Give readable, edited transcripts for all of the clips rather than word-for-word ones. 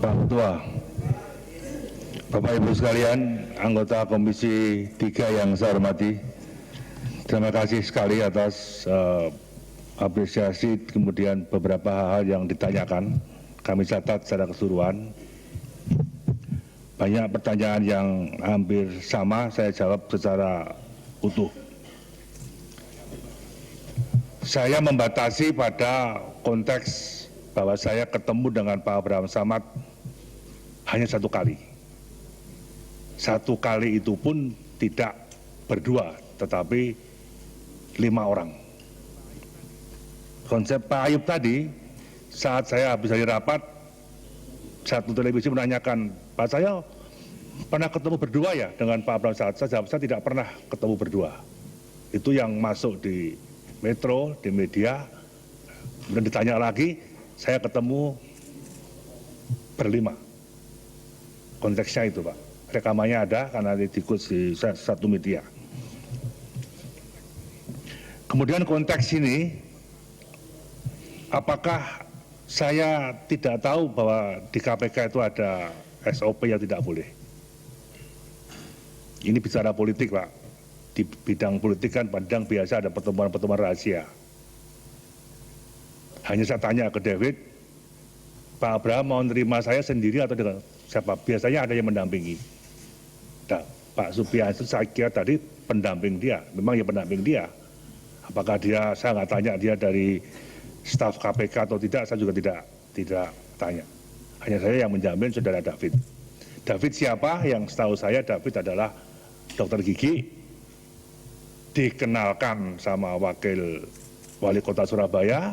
Pak Ketua, Bapak Ibu sekalian, anggota Komisi 3 yang saya hormati, terima kasih sekali atas apresiasi, kemudian beberapa hal yang ditanyakan, kami catat secara keseluruhan. Banyak pertanyaan yang hampir sama, saya jawab secara utuh. Saya membatasi pada konteks bahwa saya ketemu dengan Pak Abraham Samad hanya satu kali. Satu kali itu pun tidak berdua, tetapi 5 orang. Konsep Pak Ayub tadi, saat saya habis dari rapat, satu televisi menanyakan, Pak, saya pernah ketemu berdua ya dengan Pak Abraham Samad? Saya jawab, saya tidak pernah ketemu berdua. Itu yang masuk di Metro, di media, kemudian ditanya lagi, saya ketemu berlima. Konteksnya itu, Pak. Rekamannya ada karena diikut di satu media. Kemudian konteks ini, apakah saya tidak tahu bahwa di KPK itu ada SOP yang tidak boleh? Ini bicara politik, Pak. Di bidang politik kan pandang biasa ada pertemuan-pertemuan rahasia. Hanya saya tanya ke David, Pak Abraham mau nerima saya sendiri atau dengan siapa? Biasanya ada yang mendampingi. Nah, Pak Supianto saya kira tadi pendamping dia, memang ya pendamping dia. Apakah dia, saya nggak tanya dia dari staf KPK atau tidak, saya juga tidak tanya. Hanya saya yang menjamin saudara David. David siapa? Yang setahu saya David adalah dokter gigi, dikenalkan sama wakil wali kota Surabaya.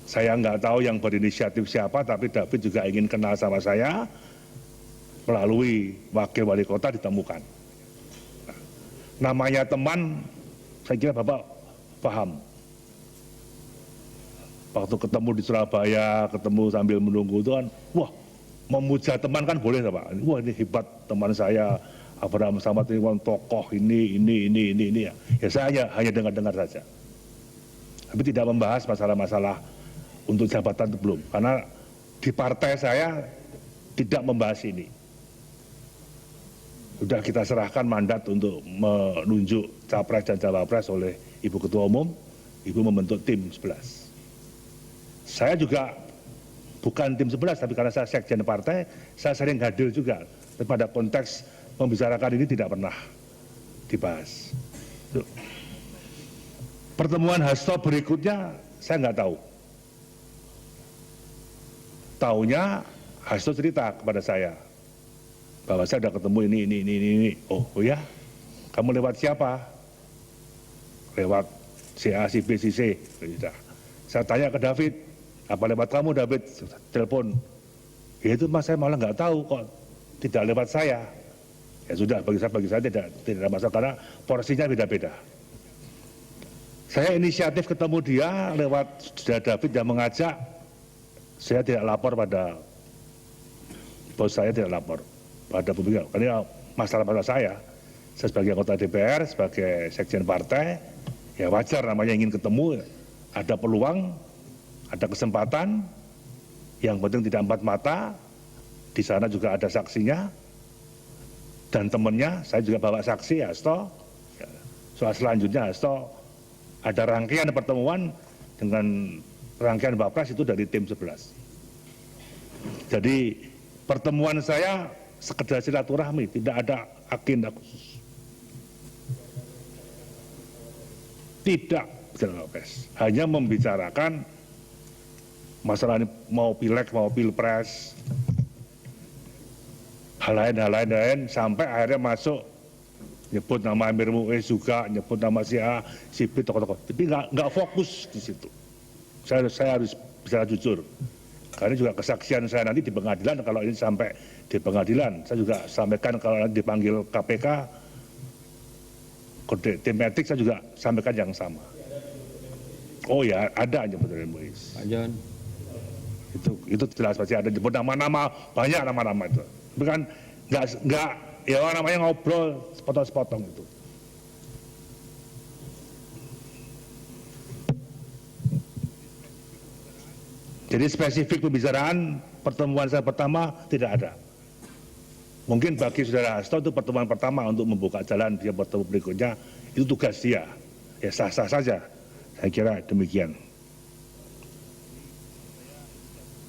Saya nggak tahu yang berinisiatif siapa, tapi David juga ingin kenal sama saya, melalui wakil wali kota ditemukan. Nah, namanya teman, saya kira Bapak paham. Waktu ketemu di Surabaya, ketemu sambil menunggu itu kan, wah, memuja teman kan boleh Pak. Wah, ini hebat teman saya, Abraham Samad ini tokoh ini ya. Ya saya hanya dengar-dengar saja. Tapi tidak membahas masalah-masalah untuk jabatan itu belum. Karena di partai saya tidak membahas ini. Sudah kita serahkan mandat untuk menunjuk capres dan cawapres oleh Ibu Ketua Umum, Ibu membentuk tim 11. Saya juga bukan tim 11, tapi karena saya sekjen partai, saya sering hadir juga. Pada konteks membicarakan ini tidak pernah dibahas. Pertemuan Hasto berikutnya saya nggak tahu. Taunya Hasto cerita kepada saya bahwa saya sudah ketemu ini. Oh ya, kamu lewat siapa? Lewat si A, si B, si C. Saya tanya ke David, apa lewat kamu David? Telepon. Ya itu mas, saya malah nggak tahu kok tidak lewat saya. Ya sudah, bagi saya tidak ada masalah karena porsinya beda-beda. Saya inisiatif ketemu dia lewat David yang mengajak. Saya tidak lapor pada bos saya, tidak lapor pada publik. Karena masalah-masalah saya sebagai anggota DPR, sebagai sekjen partai, ya wajar namanya ingin ketemu, ada peluang, ada kesempatan, yang penting tidak empat mata, di sana juga ada saksinya. Dan temannya, saya juga bawa saksi Hasto. Soal selanjutnya Hasto ada rangkaian pertemuan dengan rangkaian Bapres itu dari tim 11. Jadi pertemuan saya sekedar silaturahmi, tidak ada agenda khusus. Tidak Bapres, hanya membicarakan masalah ini, mau pileg, mau pilpres, hal lain, sampai akhirnya masuk nyebut nama Amir Muiz juga, nyebut nama si A, si B, tokoh-tokoh. Tapi nggak fokus di situ. Saya harus bicara jujur. Karena juga kesaksian saya nanti di pengadilan, kalau ini sampai di pengadilan, saya juga sampaikan kalau nanti dipanggil KPK, kode tim etik saya juga sampaikan yang sama. Oh ya, ada nyebut Amir Muiz. Pak John. Itu jelas pasti ada nyebut nama-nama, banyak nama-nama itu. Bukan nggak ya namanya ngobrol sepotong-sepotong itu. Jadi spesifik pembicaraan pertemuan saya pertama tidak ada. Mungkin bagi saudara Hasto itu pertemuan pertama untuk membuka jalan dia bertemu berikutnya, itu tugas dia. Ya sah-sah saja, saya kira demikian.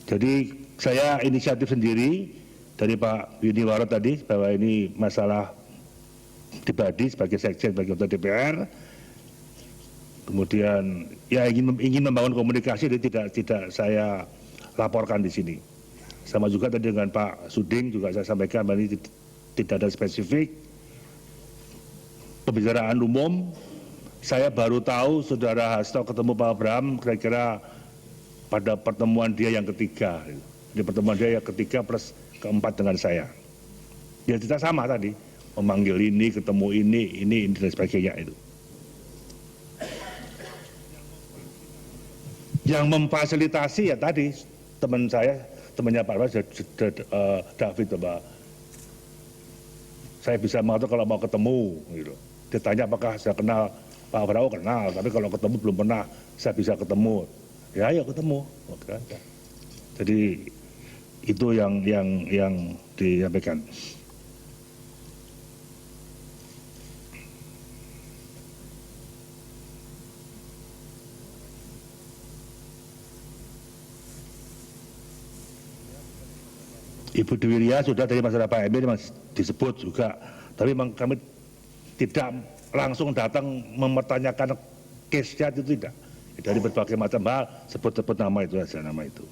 Jadi saya inisiatif sendiri dari Pak Yuniwarto tadi bahwa ini masalah pribadi sebagai sekjen bagi ketua DPR. Kemudian ya ingin membangun komunikasi, jadi tidak saya laporkan di sini. Sama juga tadi dengan Pak Suding juga saya sampaikan bahwa ini tidak ada spesifik. Pembicaraan umum, saya baru tahu saudara Hasto ketemu Pak Abraham kira-kira pada pertemuan dia yang ketiga. Di pertemuan dia yang ketiga plus keempat dengan saya. Ya kita sama tadi, memanggil ini, ketemu ini dan sebagainya itu. Yang memfasilitasi ya tadi teman saya, temannya Pak David, Pak. Saya bisa mengatakan kalau mau ketemu, gitu. Ditanya apakah saya kenal Pak Prabowo, kenal, tapi kalau ketemu belum pernah saya bisa ketemu. Ya ayo ketemu. Jadi itu yang disampaikan. Ibu Dewi Ria sudah dari masalah Pak Emil disebut juga, tapi memang kami tidak langsung datang mempertanyakan case-nya, itu tidak. Dari berbagai macam hal sebut-sebut nama itu saja, nama itu.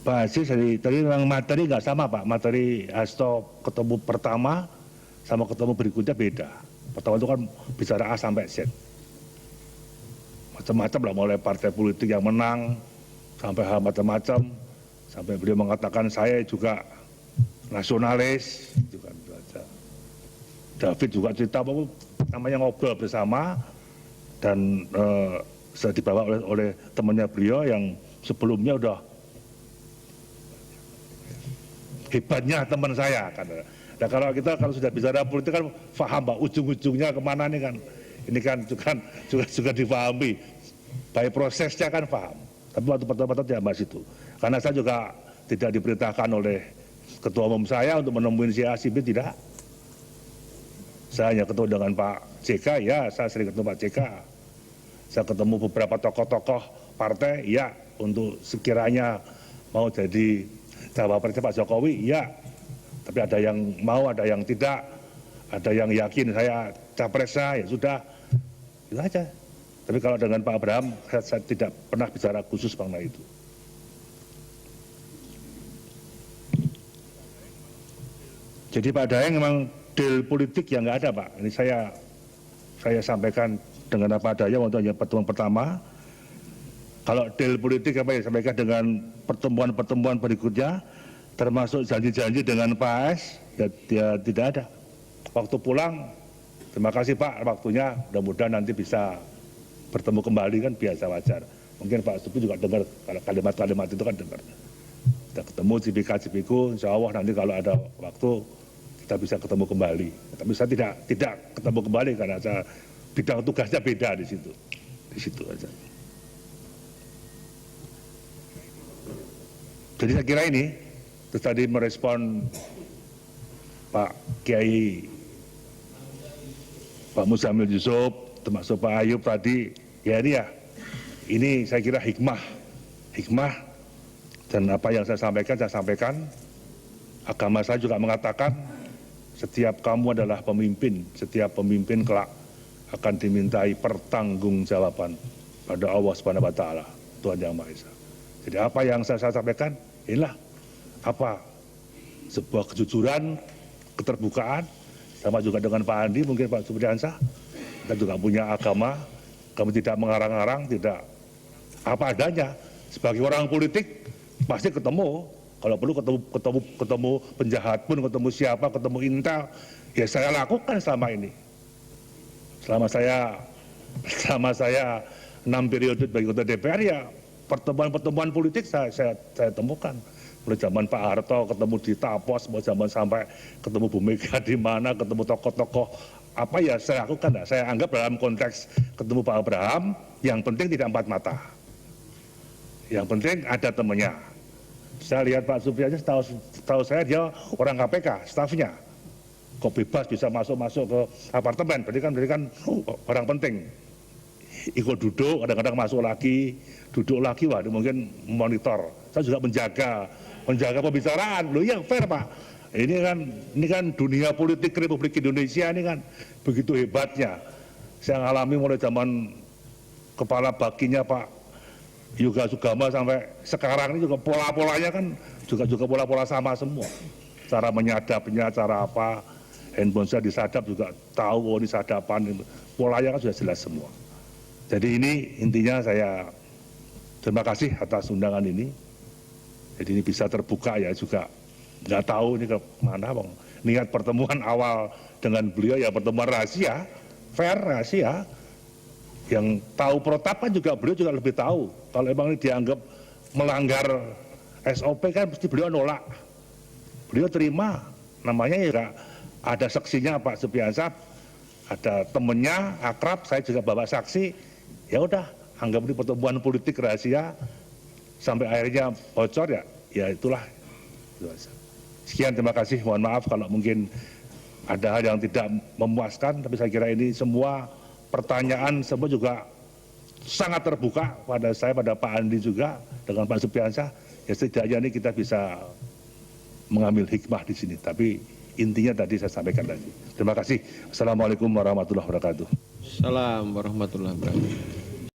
Pak Aziz tadi memang materi nggak sama Pak, materi Hasto ketemu pertama sama ketemu berikutnya beda. Pertama itu kan bicara A sampai Z. Macam-macam lah, mulai partai politik yang menang sampai hal macam-macam, sampai beliau mengatakan saya juga nasionalis, itu kan saja. David juga cerita apa namanya ngobrol bersama dan saya dibawa oleh temannya beliau yang sebelumnya udah hebatnya teman saya kan. Nah kalau kita sudah bicara politik kan paham Pak ujung-ujungnya kemana nih kan. Ini kan juga dipahami, baik prosesnya kan paham. Tapi waktu pertama-tama tidak bahas itu. Karena saya juga tidak diperintahkan oleh ketua umum saya untuk menemui si A, si B, tidak. Saya hanya ketemu dengan Pak JK, ya saya sering ketemu Pak JK. Saya ketemu beberapa tokoh-tokoh partai, ya untuk sekiranya mau jadi cawapresnya Pak Jokowi, ya. Tapi ada yang mau, ada yang tidak, ada yang yakin saya capresnya, ya sudah. Itu aja. Tapi kalau dengan Pak Abraham, saya tidak pernah bicara khusus mengenai itu. Jadi Pak Daeng memang deal politik yang nggak ada Pak. Ini saya sampaikan dengan apa adanya waktu pertemuan pertama. Kalau deal politik apa yang sampaikan dengan pertemuan-pertemuan berikutnya, termasuk janji-janji dengan Pak AS, ya tidak ada. Waktu pulang, terima kasih Pak, waktunya mudah-mudahan nanti bisa bertemu kembali, kan biasa wajar. Mungkin Pak Supi juga dengar kalau kalimat-kalimat itu kan dengar. Kita ketemu Cibiku, insya Allah nanti kalau ada waktu kita bisa ketemu kembali. Tapi saya tidak ketemu kembali karena saya bidang tugasnya beda di situ aja. Jadi saya kira ini, terus tadi merespon Pak Kiai, Pak Muzamil Yusuf, termasuk Pak Ayub tadi, ya ini saya kira hikmah dan apa yang saya sampaikan, agama saya juga mengatakan setiap kamu adalah pemimpin, setiap pemimpin kelak akan dimintai pertanggungjawaban pada Allah Subhanahu wa taala, Tuhan Yang Maha Esa. Jadi apa yang saya sampaikan, inilah sebuah kejujuran, keterbukaan, sama juga dengan Pak Andi, mungkin Pak Supriyansah, kita juga punya agama, kami tidak mengarang-arang, tidak apa adanya. Sebagai orang politik pasti ketemu, kalau perlu ketemu penjahat pun, ketemu siapa, ketemu intel, ya saya lakukan selama ini. Selama saya 6 periode bagi ketua DPR, ya pertemuan politik saya temukan. Mulai zaman Pak Harto ketemu di Tapos, zaman sampai ketemu Bu Mega di mana, ketemu tokoh-tokoh apa ya saya lakukan. Saya anggap dalam konteks ketemu Pak Abraham, yang penting tidak empat mata. Yang penting ada temannya. Saya lihat Pak Supriyansa, setahu saya dia orang KPK, stafnya. Kok bebas bisa masuk ke apartemen, berarti kan orang penting. Ikut duduk, kadang-kadang masuk lagi, duduk lagi, wah mungkin monitor. Saya juga menjaga pembicaraan. Loh ya fair Pak. Ini kan dunia politik Republik Indonesia ini kan begitu hebatnya. Saya ngalami mulai zaman kepala baginya Pak Yoga Sugama sampai sekarang ini juga pola-polanya kan juga pola-pola sama semua. Cara menyadapnya, cara apa, handphone saya disadap juga tahu, oh ini sadapan, polanya kan sudah jelas semua. Jadi ini intinya saya terima kasih atas undangan ini. Jadi ini bisa terbuka ya juga. Nggak tahu ini kemana bang. Niat pertemuan awal dengan beliau ya pertemuan rahasia, fair rahasia. Yang tahu protapan juga beliau juga lebih tahu. Kalau emang ini dianggap melanggar SOP kan pasti beliau nolak. Beliau terima, namanya ya ada saksinya Pak Supriyansa, ada temennya akrab, saya juga bawa saksi. Ya udah, anggap ini pertemuan politik rahasia sampai akhirnya bocor ya itulah. Sekian, terima kasih, mohon maaf kalau mungkin ada hal yang tidak memuaskan, tapi saya kira ini semua pertanyaan semua juga sangat terbuka pada saya, pada Pak Andi juga, dengan Pak Supriyansa. Ya setidaknya ini kita bisa mengambil hikmah di sini, tapi intinya tadi saya sampaikan tadi. Terima kasih. Assalamualaikum warahmatullahi wabarakatuh. Assalamualaikum warahmatullahi wabarakatuh.